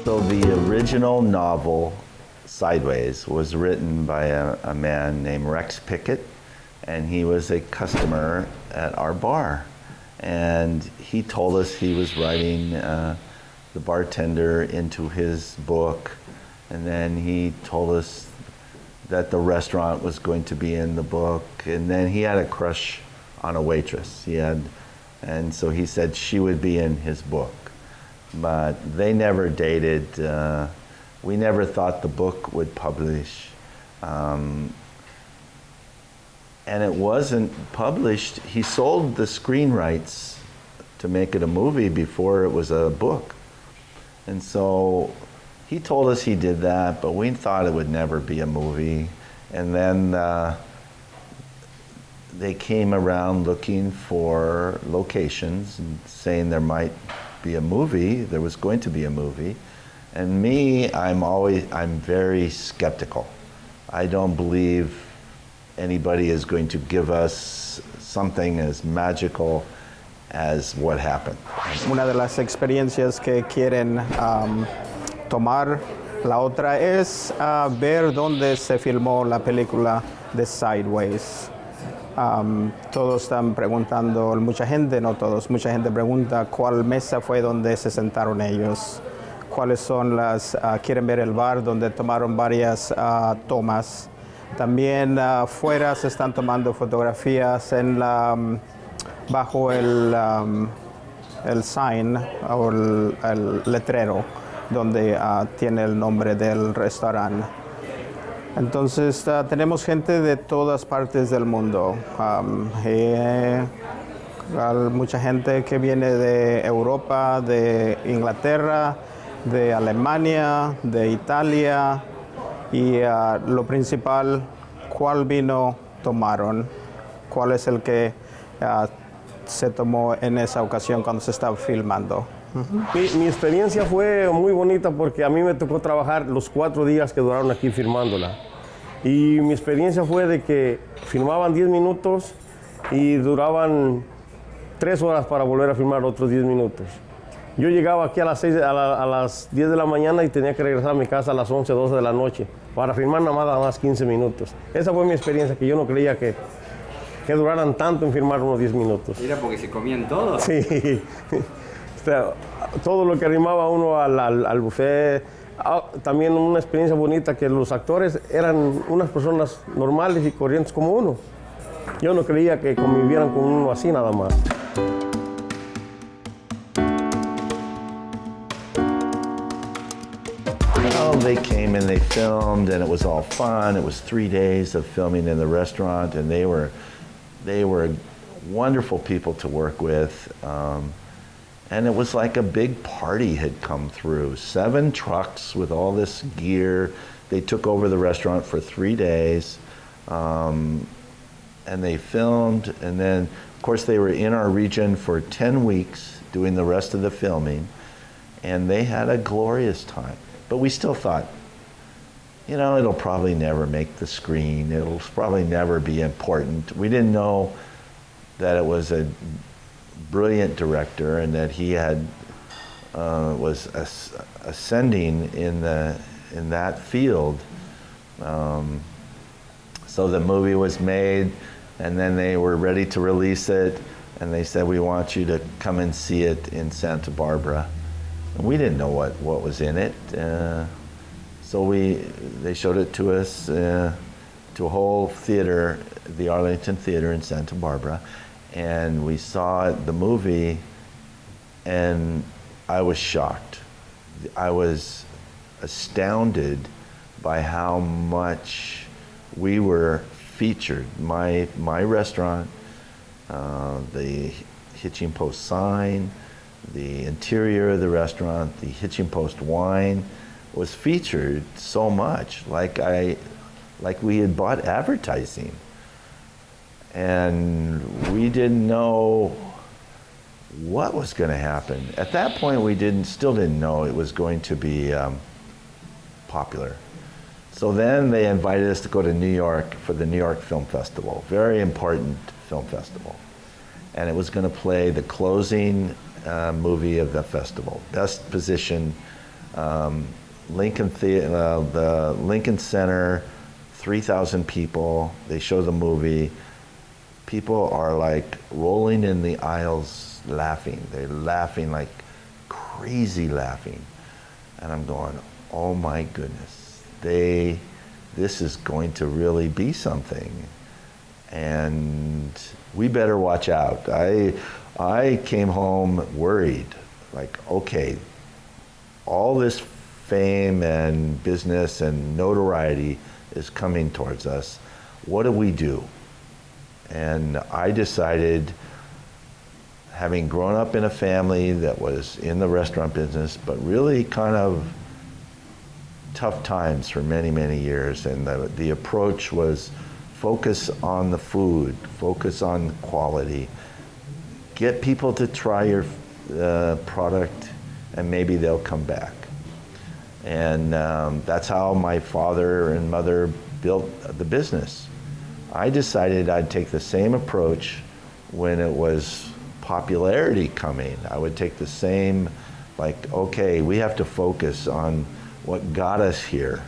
So the original novel, Sideways, was written by a man named Rex Pickett, and he was a customer at our bar. And he told us he was writing the bartender into his book, and then he told us that the restaurant was going to be in the book, and then he had a crush on a waitress. And so he said she would be in his book. But they never dated. We never thought the book would publish. And it wasn't published. He sold the screen rights to make it a movie before it was a book. And so he told us he did that, but we thought it would never be a movie. And then they came around looking for locations and saying there might be a movie, there was going to be a movie. And me, I'm very skeptical. I don't believe anybody is going to give us something as magical as what happened. Una de las experiencias que quieren tomar, la otra es ver dónde se filmó la película de Sideways. Todos están preguntando, mucha gente, no todos, mucha gente pregunta cuál mesa fue donde se sentaron ellos, cuáles son quieren ver el bar donde tomaron varias tomas. También afuera se están tomando fotografías bajo el sign o el letrero donde tiene el nombre del restaurante. Entonces tenemos gente de todas partes del mundo. Mucha gente que viene de Europa, de Inglaterra, de Alemania, de Italia. Y lo principal, ¿cuál vino tomaron? ¿Cuál es el que se tomó en esa ocasión cuando se estaba filmando? Mi experiencia fue muy bonita porque a mí me tocó trabajar los 4 días que duraron aquí filmándola. Y mi experiencia fue de que filmaban 10 minutos y duraban 3 horas para volver a filmar otros 10 minutos. Yo llegaba aquí a las 10 de la mañana y tenía que regresar a mi casa a las 11, 12 de la noche para filmar nada más 15 minutos. Esa fue mi experiencia, que yo no creía que duraran tanto en filmar unos 10 minutos. ¿Era porque se comían todo? Sí. Todo lo que arrimaba uno al buffet. También una experiencia bonita que los actores eran unas personas normales y corrientes como uno. Yo no creía que convivieran con uno así nada más. They came and they filmed, and it was all fun. It was 3 days of filming in the restaurant, and they were wonderful people to work with. And it was like a big party had come through. 7 trucks with all this gear. They took over the restaurant for 3 days, and they filmed. And then, of course, they were in our region for 10 weeks doing the rest of the filming, and they had a glorious time. But we still thought, you know, it'll probably never make the screen. It'll probably never be important. We didn't know that it was a brilliant director and that he was ascending in that field. So the movie was made, and then they were ready to release it, and they said, we want you to come and see it in Santa Barbara. And we didn't know what was in it. So they showed it to us, to a whole theater, the Arlington Theater in Santa Barbara. And we saw the movie, and I was shocked. I was astounded by how much we were featured. My restaurant, the Hitching Post sign, the interior of the restaurant, the Hitching Post wine was featured so much, like we had bought advertising. And we didn't know what was going to happen. At that point, we still didn't know it was going to be popular. So then they invited us to go to New York for the New York Film Festival, very important film festival. And it was going to play the closing movie of the festival, best position The Lincoln Center, 3,000 people. They show the movie. People are like rolling in the aisles laughing. They're laughing like crazy laughing. And I'm going, oh my goodness, this is going to really be something. And we better watch out. I came home worried, like, okay, all this fame and business and notoriety is coming towards us. What do we do? And I decided, having grown up in a family that was in the restaurant business, but really kind of tough times for many, many years, and the approach was focus on the food, focus on quality, get people to try your product, and maybe they'll come back. And that's how my father and mother built the business. I decided I'd take the same approach when it was popularity coming. I would take the same, like, okay, we have to focus on what got us here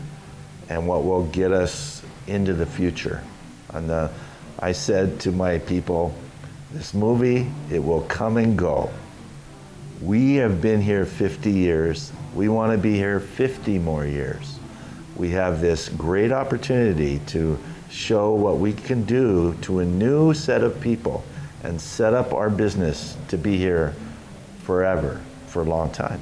and what will get us into the future. And I said to my people, this movie, it will come and go. We have been here 50 years. We want to be here 50 more years. We have this great opportunity to show what we can do to a new set of people and set up our business to be here forever, for a long time.